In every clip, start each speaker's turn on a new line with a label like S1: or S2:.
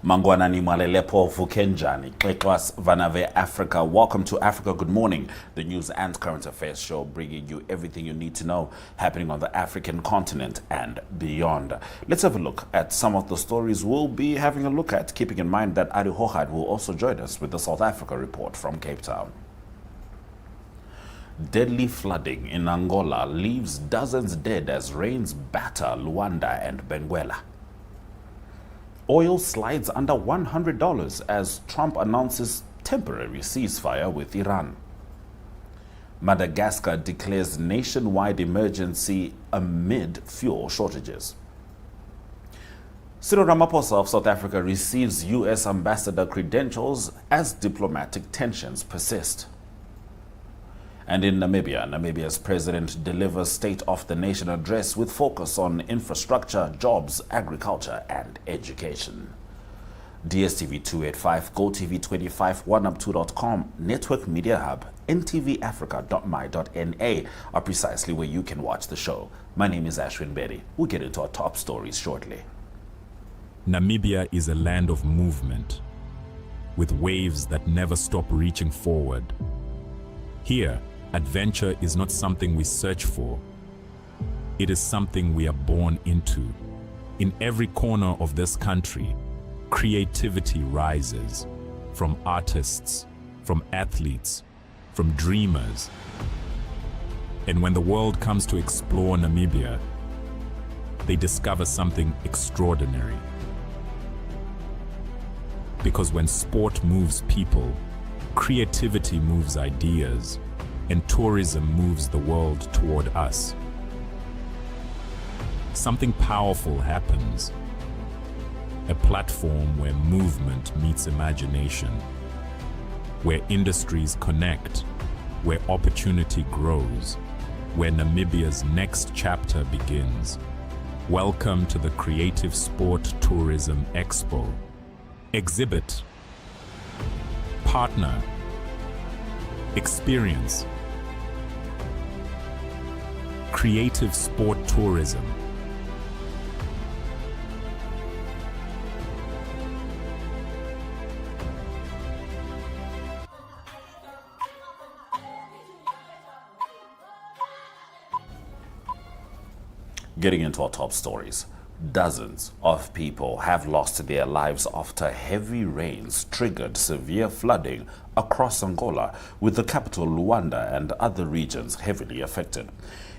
S1: Mangwanani Malelepo Vukenjani, Klekwas Vanave Africa. Welcome to Africa Good Morning, the news and current affairs show bringing you everything you need to know happening on the African continent and beyond. Let's have a look at some of the stories we'll be having a look at, keeping in mind that Arrie Hougaard will also join us with the South Africa report from Cape Town. Deadly flooding in Angola leaves dozens dead as rains batter Luanda and Benguela. Oil slides under $100 as Trump announces temporary ceasefire with Iran. Madagascar declares nationwide emergency amid fuel shortages. Cyril Ramaphosa of South Africa receives U.S. ambassador credentials as diplomatic tensions persist. And in Namibia, Namibia's president delivers State of the Nation address with focus on infrastructure, jobs, agriculture, and education. DSTV 285, GOTV 25, oneup2.com, Network Media Hub, NTVAFRIKA.MY.NA are precisely where you can watch the show. My name is Ashwin Bedi. We'll get into our top stories shortly.
S2: Namibia is a land of movement, with waves that never stop reaching forward. Here, adventure is not something we search for. It is something we are born into. In every corner of this country, creativity rises from artists, from athletes, from dreamers. And when the world comes to explore Namibia, they discover something extraordinary. Because when sport moves people, creativity moves ideas, and tourism moves the world toward us. Something powerful happens. A platform where movement meets imagination, where industries connect, where opportunity grows, where Namibia's next chapter begins. Welcome to the Creative Sport Tourism Expo. Exhibit, partner, experience. Creative Sport Tourism.
S1: Getting into our top stories. Dozens of people have lost their lives after heavy rains triggered severe flooding across Angola, with the capital Luanda and other regions heavily affected.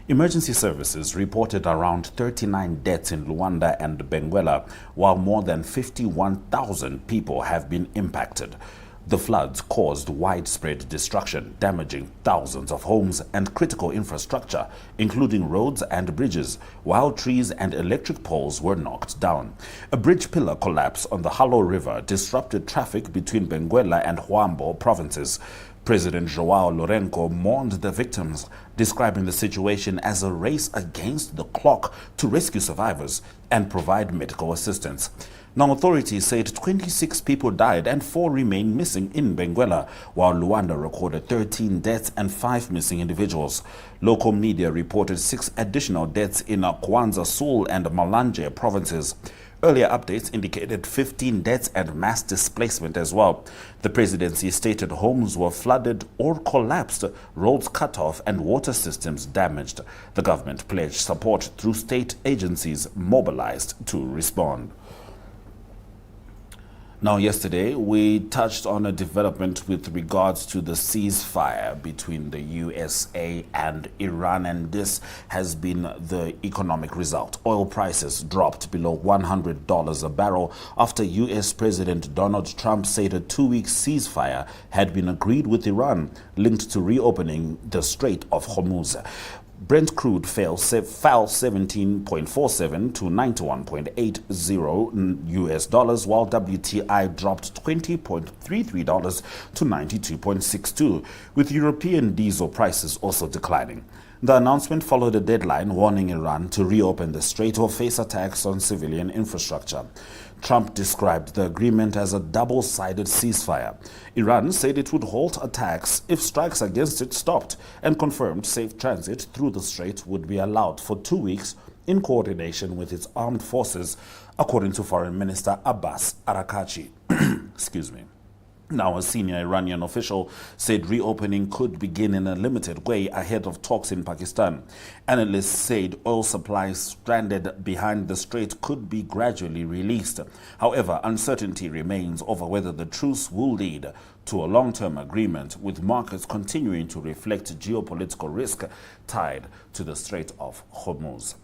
S1: Emergency services reported around 39 deaths in Luanda and Benguela, while more than 51,000 people have been impacted. The floods caused widespread destruction, damaging thousands of homes and critical infrastructure, including roads and bridges, while trees and electric poles were knocked down. A bridge pillar collapse on the Halo River disrupted traffic between Benguela and Huambo provinces. President João Lourenço mourned the victims, describing the situation as a race against the clock to rescue survivors and provide medical assistance. Now, authorities said 26 people died and 4 remain missing in Benguela, while Luanda recorded 13 deaths and 5 missing individuals. Local media reported 6 additional deaths in Kwanza Sul and Malanje provinces. Earlier updates indicated 15 deaths and mass displacement as well. The presidency stated homes were flooded or collapsed, roads cut off, and water systems damaged. The government pledged support through state agencies mobilized to respond. Now, yesterday, we touched on a development with regards to the ceasefire between the USA and Iran, and this has been the economic result. Oil prices dropped below $100 a barrel after US President Donald Trump said a 2-week ceasefire had been agreed with Iran, linked to reopening the Strait of Hormuz. Brent crude fell 17.47 to $91.80 US dollars, while WTI dropped $20.33 to 92.62, with European diesel prices also declining. The announcement followed a deadline warning Iran to reopen the strait or face attacks on civilian infrastructure. Trump described the agreement as a double-sided ceasefire. Iran said it would halt attacks if strikes against it stopped, and confirmed safe transit through the strait would be allowed for 2 weeks in coordination with its armed forces, according to Foreign Minister Abbas Arakachi. Excuse me. Now, a senior Iranian official said reopening could begin in a limited way ahead of talks in Pakistan. Analysts said oil supplies stranded behind the strait could be gradually released. However, uncertainty remains over whether the truce will lead to a long-term agreement, with markets continuing to reflect geopolitical risk tied to the Strait of Hormuz.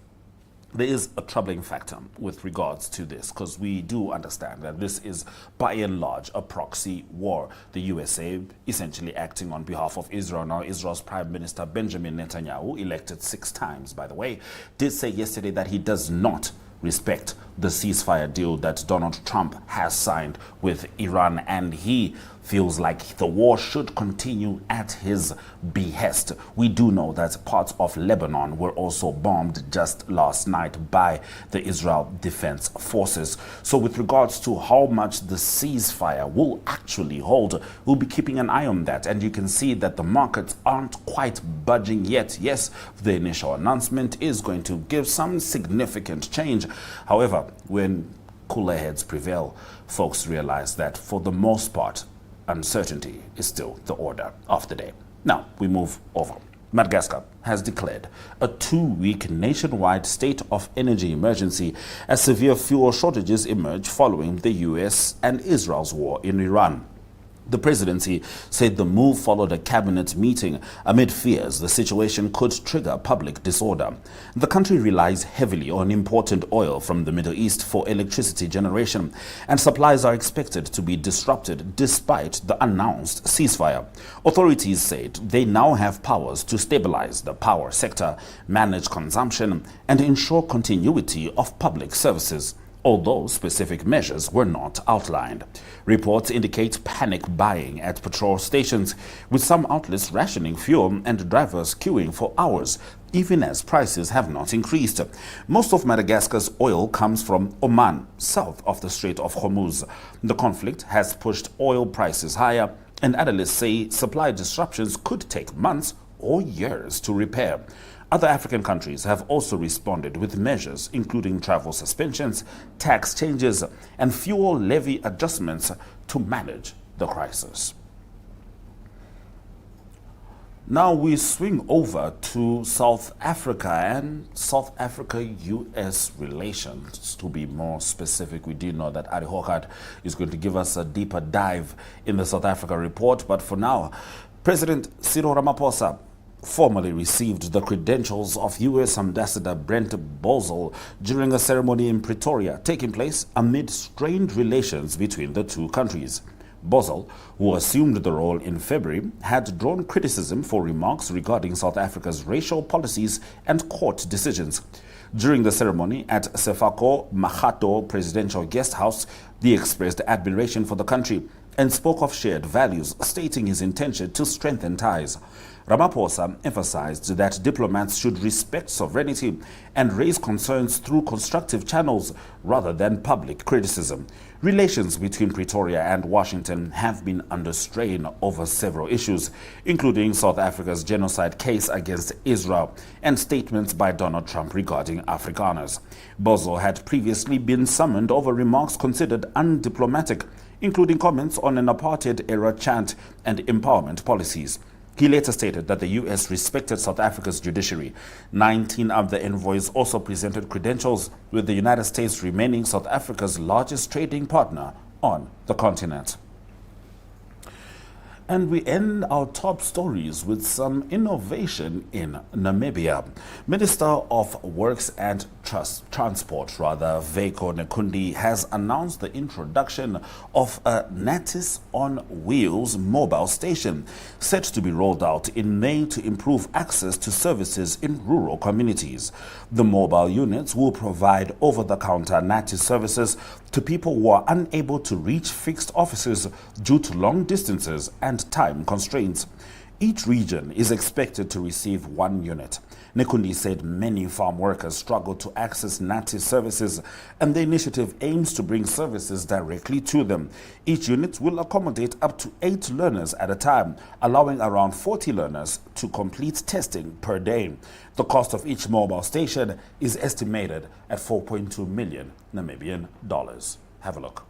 S1: There is a troubling factor with regards to this, because we do understand that this is by and large a proxy war. The USA essentially acting on behalf of Israel. Now, Israel's Prime Minister Benjamin Netanyahu, elected 6 times by the way, did say yesterday that he does not respect the ceasefire deal that Donald Trump has signed with Iran, and he feels like the war should continue at his behest. We do know that parts of Lebanon were also bombed just last night by the Israel Defense Forces. So with regards to how much the ceasefire will actually hold, we'll be keeping an eye on that. And you can see that the markets aren't quite budging yet. Yes, the initial announcement is going to give some significant change. However, when cooler heads prevail, folks realize that for the most part, uncertainty is still the order of the day. Now, we move over. Madagascar has declared a 2-week nationwide state of energy emergency as severe fuel shortages emerge following the US and Israel's war in Iran. The presidency said the move followed a cabinet meeting amid fears the situation could trigger public disorder. The country relies heavily on imported oil from the Middle East for electricity generation, and supplies are expected to be disrupted despite the announced ceasefire. Authorities said they now have powers to stabilize the power sector, manage consumption, and ensure continuity of public services, although specific measures were not outlined. Reports indicate panic buying at petrol stations, with some outlets rationing fuel and drivers queuing for hours, even as prices have not increased. Most of Madagascar's oil comes from Oman, south of the Strait of Hormuz. The conflict has pushed oil prices higher, and analysts say supply disruptions could take months or years to repair. Other African countries have also responded with measures including travel suspensions, tax changes, and fuel levy adjustments to manage the crisis. Now we swing over to South Africa and South Africa-US relations. To be more specific, we do know that Arrie Hougaard is going to give us a deeper dive in the South Africa report. But for now, President Cyril Ramaphosa formally received the credentials of U.S. Ambassador Brent Bozell during a ceremony in Pretoria, taking place amid strained relations between the two countries. Bozell, who assumed the role in February, had drawn criticism for remarks regarding South Africa's racial policies and court decisions. During the ceremony at Sefako Mahato Presidential Guest House, he expressed admiration for the country and spoke of shared values, stating his intention to strengthen ties. Ramaphosa emphasized that diplomats should respect sovereignty and raise concerns through constructive channels rather than public criticism. Relations between Pretoria and Washington have been under strain over several issues, including South Africa's genocide case against Israel and statements by Donald Trump regarding Afrikaners. Bozell had previously been summoned over remarks considered undiplomatic, including comments on an apartheid-era chant and empowerment policies. He later stated that the U.S. respected South Africa's judiciary. 19 of the envoys also presented credentials, with the United States remaining South Africa's largest trading partner on the continent. And we end our top stories with some innovation in Namibia. Minister of Works and Transport, Veiko Nekundi, has announced the introduction of a NaTIS on wheels mobile station, set to be rolled out in May to improve access to services in rural communities. The mobile units will provide over-the-counter NaTIS services to people who are unable to reach fixed offices due to long distances and time constraints. Each region is expected to receive 1 unit. Nekundi said many farm workers struggle to access NaTIS services, and the initiative aims to bring services directly to them. Each unit will accommodate up to 8 learners at a time, allowing around 40 learners to complete testing per day. The cost of each mobile station is estimated at 4.2 million Namibian dollars. Have a look.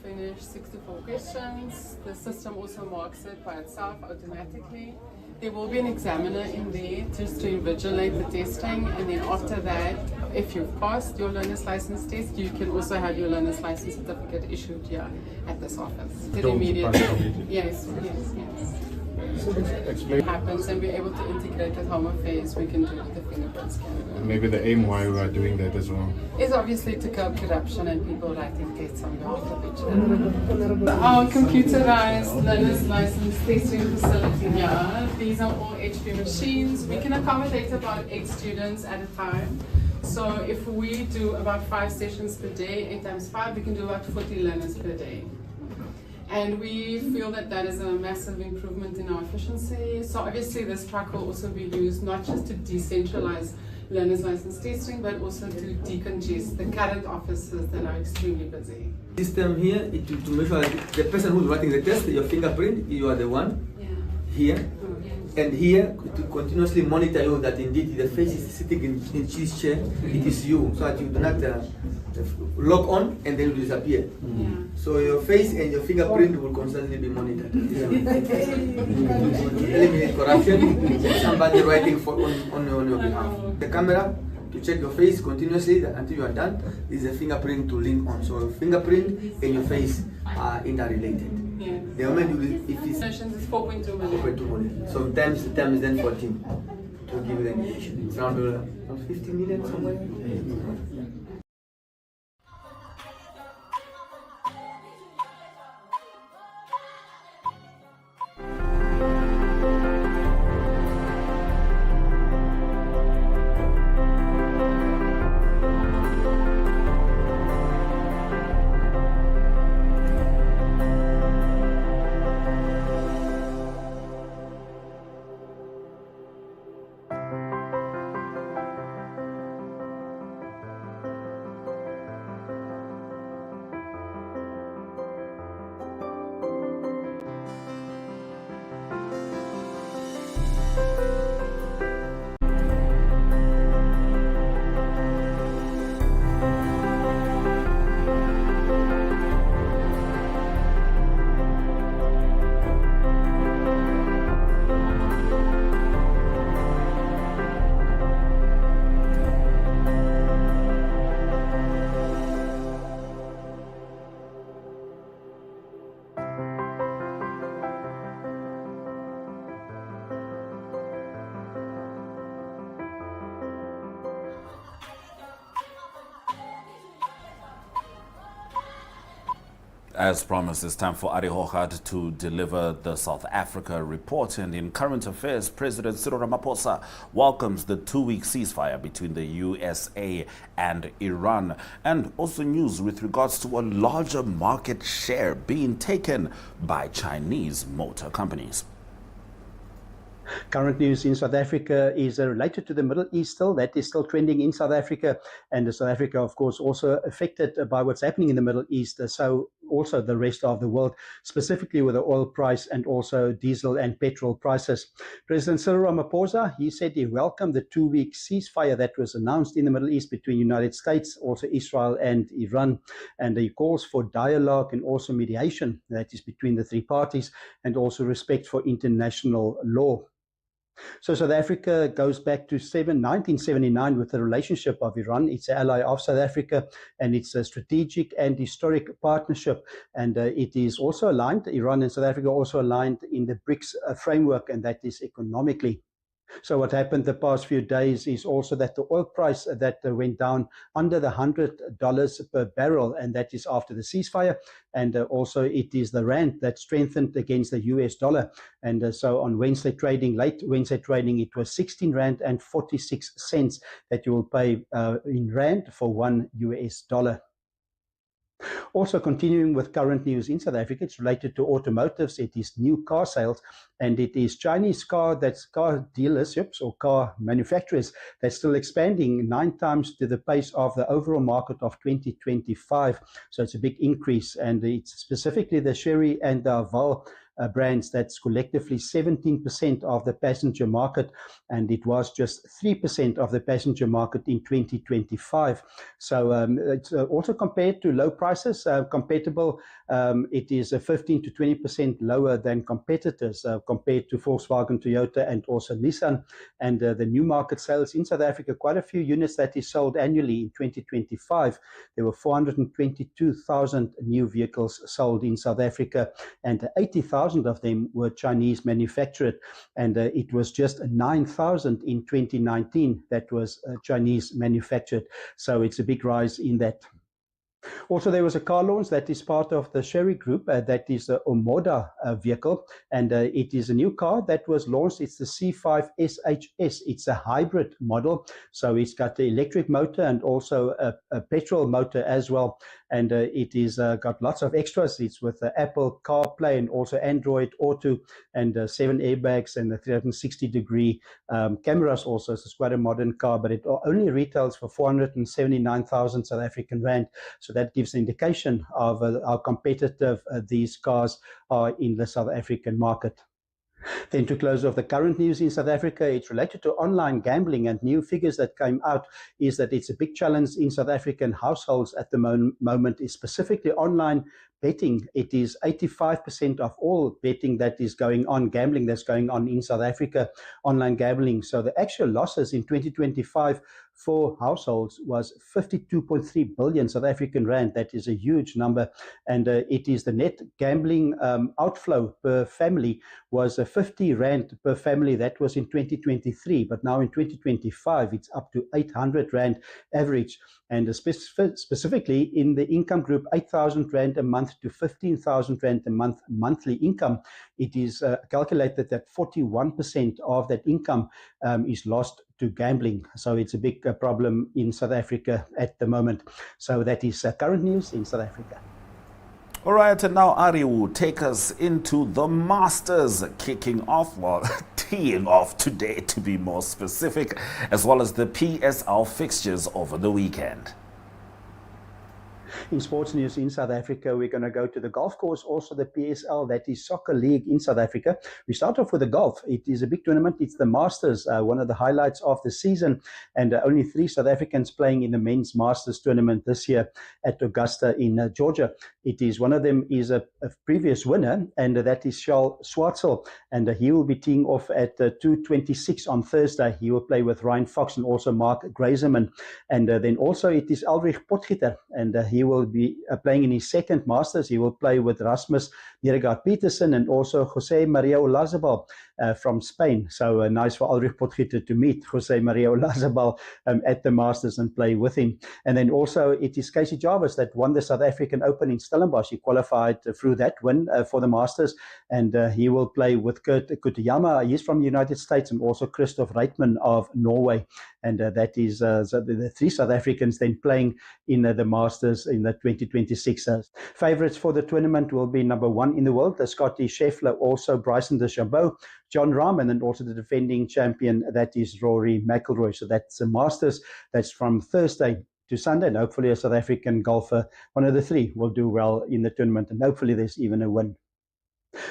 S3: Finish 64 questions. The system also marks it by itself automatically. There will be an examiner in there just to invigilate the testing, and then after that, if you've passed your learner's license test, you can also have your learner's license certificate issued here at this office. Yes.
S4: So explain.
S3: Happens, and we're able to integrate with Home Affairs. We can do with the fingerprint scanner.
S4: Maybe the aim why we are doing that as well
S3: is obviously to curb corruption and people writing tests on behalf of each other. Our computerized learner's license testing facility here, these are all HP machines. We can accommodate about 8 students at a time. So if we do about 5 sessions per day, 8 times 5, we can do about 40 learners per day. And we feel that that is a massive improvement in our efficiency. So obviously this truck will also be used not just to decentralize learner's license testing, but also to decongest the current offices that are extremely busy.
S5: System here is to measure the person who's writing the test, your fingerprint, you are the one here. And here to continuously monitor you that indeed the face is sitting in this chair, it is you, so that you do not lock on and then you disappear. So your face and your fingerprint will constantly be monitored. Eliminate corruption, somebody writing on your behalf. The camera to check your face continuously until you are done is a fingerprint to link on. So your fingerprint and your face are interrelated. The moment if it's
S3: 4.2 million.
S5: So times then 14 to give you the indication. It's around 50 million somewhere.
S1: As promised, it's time for Arrie Hougaard to deliver the South Africa report. And in current affairs, President Cyril Ramaphosa welcomes the 2-week ceasefire between the USA and Iran. And also news with regards to a larger market share being taken by Chinese motor companies.
S6: Current news in South Africa is related to the Middle East still. That is still trending in South Africa. And South Africa, of course, also affected by what's happening in the Middle East. So also the rest of the world, specifically with the oil price and also diesel and petrol prices. President Cyril Ramaphosa, he said he welcomed the 2-week ceasefire that was announced in the Middle East between the United States, also Israel and Iran. And he calls for dialogue and also mediation, that is between the 3 parties, and also respect for international law. So South Africa goes back to 1979 with the relationship of Iran. It's an ally of South Africa, and it's a strategic and historic partnership. And it is also aligned, Iran and South Africa are also aligned in the BRICS framework, and that is economically. So what happened the past few days is also that the oil price that went down under the $100 per barrel, and that is after the ceasefire. And also it is the rand that strengthened against the US dollar. And so on Wednesday trading, late Wednesday trading, it was 16 rand and 46 cents that you will pay in rand for $1 US. Also continuing with current news in South Africa, it's related to automotives. It is new car sales, and it is Chinese car dealerships or car manufacturers that's still expanding 9 times to the pace of the overall market of 2025. So it's a big increase, and it's specifically the Chery and the Val brands that's collectively 17% of the passenger market, and it was just 3% of the passenger market in 2025. So it's also compared to low prices, compatible. It is 15 to 20% lower than competitors compared to Volkswagen, Toyota, and also Nissan. And the new market sales in South Africa, quite a few units that is sold annually in 2025. There were 422,000 new vehicles sold in South Africa, and 80,000 of them were Chinese manufactured, and it was just 9,000 in 2019 that was Chinese manufactured. So it's a big rise in that. Also, there was a car launch that is part of the Chery Group, that is the Omoda vehicle, and it is a new car that was launched. It's the C5 SHS. It's a hybrid model, so it's got the electric motor and also a petrol motor as well, and it is got lots of extras. It's with the Apple CarPlay and also Android Auto, and 7 airbags and a 360-degree cameras also. So it's quite a modern car, but it only retails for 479,000 South African rand. So that gives an indication of how competitive these cars are in the South African market. Then to close off the current news in South Africa, it's related to online gambling, and new figures that came out is that it's a big challenge in South African households at the moment, is specifically online betting. It is 85% of all betting that is going on, gambling that's going on in South Africa, online gambling. So the actual losses in 2025 for households was 52.3 billion South African rand. That is a huge number, and it is the net gambling outflow per family was 50 rand per family. That was in 2023, but now in 2025 it's up to 800 rand average, and specifically in the income group 8,000 rand a month to 15,000 rand a month monthly income. It is calculated that 41% of that income is lost to gambling. So it's a big problem in South Africa at the moment. So that is current news in South Africa.
S1: All right, and now Arrie will take us into the Masters kicking off, well, teeing off today to be more specific, as well as the PSL fixtures over the weekend.
S6: In sports news in South Africa, we're going to go to the golf course, also the PSL, that is soccer league in South Africa. We start off with the golf. It is a big tournament. It's the Masters, one of the highlights of the season, and only 3 South Africans playing in the men's Masters tournament this year at Augusta in Georgia. It is one of them is a previous winner, and that is Charles Schwartzel, and he will be teeing off at 2:26 on Thursday. He will play with Ryan Fox and also Mark Greiseman, and then also it is Ulrich Potgieter, and he will be playing in his second Masters. He will play with Rasmus Niergaard Petersen and also Jose Maria Olazabal from Spain. So nice for Ulrich Potgieter to meet Jose Maria Olazabal at the Masters and play with him. And then also it is Casey Jarvis that won the South African Open in Stellenbosch. He qualified through that win for the Masters, and he will play with Kurt Kutuyama. He's from the United States, and also Christoph Reitman of Norway. And that is the 3 South Africans then playing in the Masters in the 2026. Favorites for the tournament will be number 1 in the world, the Scotty Scheffler, also Bryson DeChambeau, John Rahm, and then also the defending champion, that is Rory McIlroy. So that's the Masters. That's from Thursday to Sunday, and hopefully a South African golfer, one of the 3, will do well in the tournament, and hopefully there's even a win.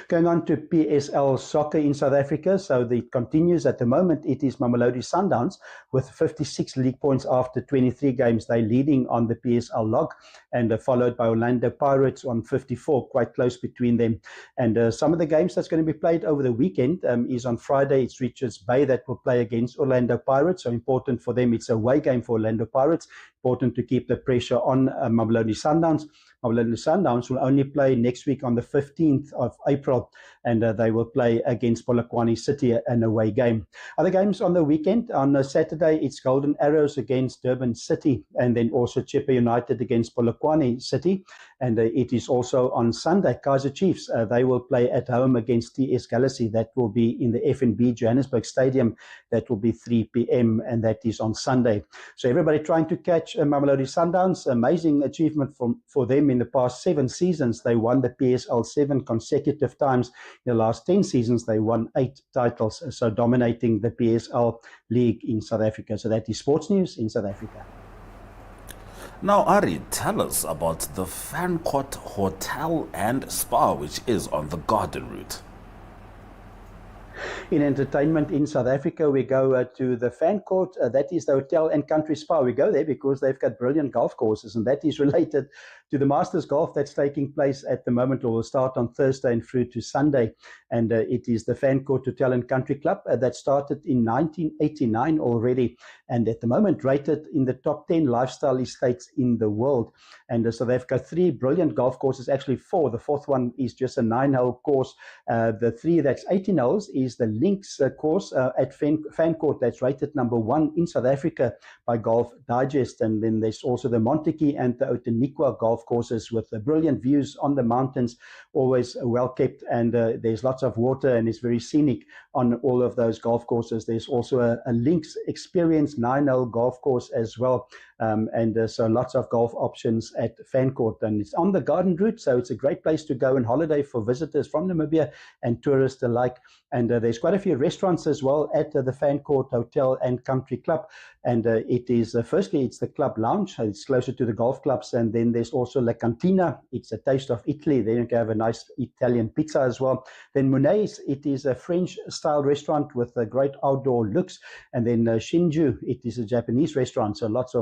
S6: Going on to PSL soccer in South Africa, so it continues at the moment. It is Mamelodi Sundowns with 56 league points after 23 games. They're leading on the PSL log, and followed by Orlando Pirates on 54, quite close between them. And some of the games that's going to be played over the weekend is on Friday. It's Richards Bay that will play against Orlando Pirates, so important for them. It's a away game for Orlando Pirates. Important to keep the pressure on Mamelodi Sundowns. Mamelodi Sundowns will only play next week on the 15th of April, and they will play against Polokwane City, an away game. Other games on the weekend, on Saturday, it's Golden Arrows against Durban City, and then also Chippa United against Polokwane City. And it is also on Sunday. Kaizer Chiefs, they will play at home against TS Galaxy. That will be in the FNB Johannesburg Stadium. That will be 3 p.m. and that is on Sunday. So everybody trying to catch Mamelodi Sundowns. Amazing achievement for them in the past 7 seasons. They won the PSL 7 consecutive times. In the last 10 seasons, they won 8 titles, so dominating the PSL league in South Africa. So that is sports news in South Africa.
S1: Now, Arrie, tell us about the Fancourt Hotel and Spa, which is on the Garden Route.
S6: In entertainment in South Africa, we go to the Fancourt, that is the Hotel and Country Spa. We go there because they've got brilliant golf courses, and that is related to the Masters Golf that's taking place at the moment, or will start on Thursday and through to Sunday. And it is the Fancourt Hotel and Country Club that started in 1989 already, and at the moment rated in the top 10 lifestyle estates in the world. And so they've got 3 brilliant golf courses, actually 4. The 4th one is just a 9-hole course. The 3 that's 18 holes is the Links course at Fancourt, that's rated number 1 in South Africa by Golf Digest. And then there's also the Montetjie and the Outeniqua golf courses with brilliant views on the mountains, always well kept, and there's lots of water and it's very scenic on all of those golf courses. There's also a Links Experience 9-hole golf course as well, and so lots of golf options at Fancourt, and it's on the Garden Route, so it's a great place to go on holiday for visitors from Namibia and tourists alike. And there's quite a few restaurants as well at the Fancourt Hotel and Country Club. And it is, firstly, it's the club lounge. It's closer to the golf clubs. And then there's also La Cantina. It's a taste of Italy. There you can have a nice Italian pizza as well. Then Monet's, it is a French-style restaurant with a great outdoor looks. And then Shinju, it is a Japanese restaurant. So lots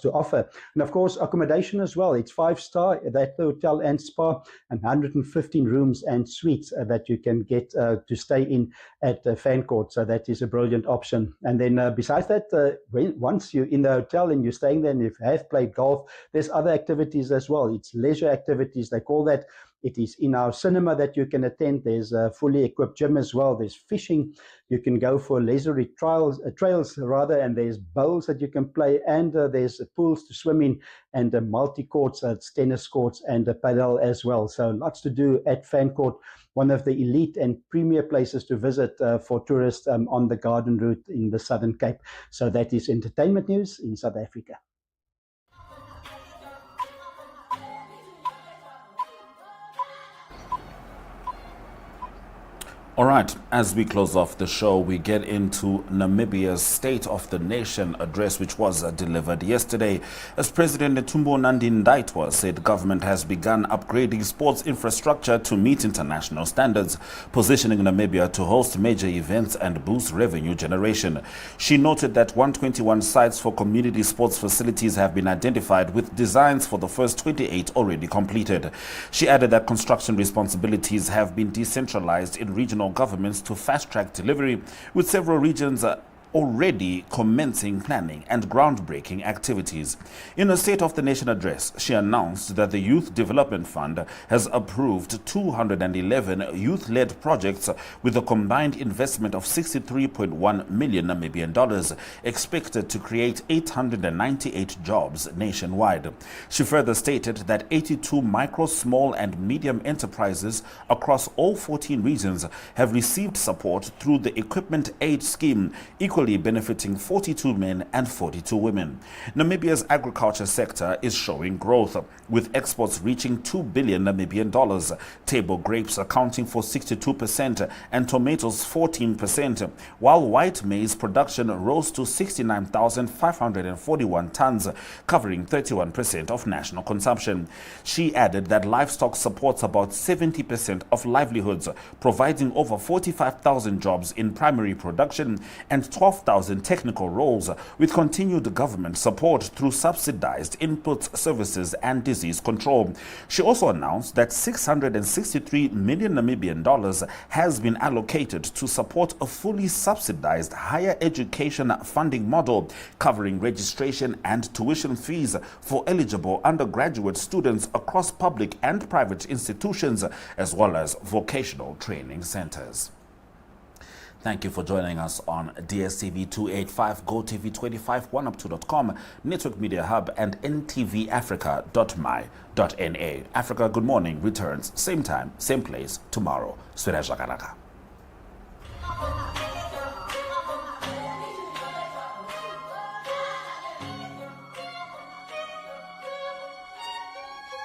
S6: to offer. And of course, accommodation as well. It's 5-star, that hotel and spa, and 115 rooms and suites that you can get to stay in at Fancourt. So that is a brilliant option. And then besides that, once you're in the hotel and you're staying there and you have played golf, there's other activities as well. It's leisure activities, they call that. It is in our cinema that you can attend. There's a fully equipped gym as well. There's fishing. You can go for leisurely trails, and there's bowls that you can play, and there's pools to swim in, and multi-courts, tennis courts, and padel as well. So lots to do at Fancourt, one of the elite and premier places to visit for tourists on the Garden Route in the Southern Cape. So that is entertainment news in South Africa.
S1: All right, as we close off the show, we get into Namibia's State of the Nation address, which was delivered yesterday. As President Netumbo Nandi-Ndaitwah said, government has begun upgrading sports infrastructure to meet international standards, positioning Namibia to host major events and boost revenue generation. She noted that 121 sites for community sports facilities have been identified, with designs for the first 28 already completed. She added that construction responsibilities have been decentralized in regional governments to fast-track delivery, with several regions already commencing planning and groundbreaking activities. In a State of the Nation address, she announced that the Youth Development Fund has approved 211 youth-led projects with a combined investment of 63.1 million Namibian dollars, expected to create 898 jobs nationwide. She further stated that 82 micro, small and medium enterprises across all 14 regions have received support through the Equipment Aid Scheme, equally benefiting 42 men and 42 women. Namibia's agriculture sector is showing growth, with exports reaching 2 billion Namibian dollars, table grapes accounting for 62% and tomatoes 14%, while white maize production rose to 69,541 tons, covering 31% of national consumption. She added that livestock supports about 70% of livelihoods, providing over 45,000 jobs in primary production and 12,000 technical roles, with continued government support through subsidized inputs, services and disease control. She also announced that 663 million Namibian dollars has been allocated to support a fully subsidized higher education funding model, covering registration and tuition fees for eligible undergraduate students across public and private institutions, as well as vocational training centers. Thank you for joining us on DSTV 285, GOTV 25, 1up2.com, Network Media Hub, and NTVAFRIKA.MY.NA. Africa Good Morning returns same time, same place tomorrow. Swera Jakaraka.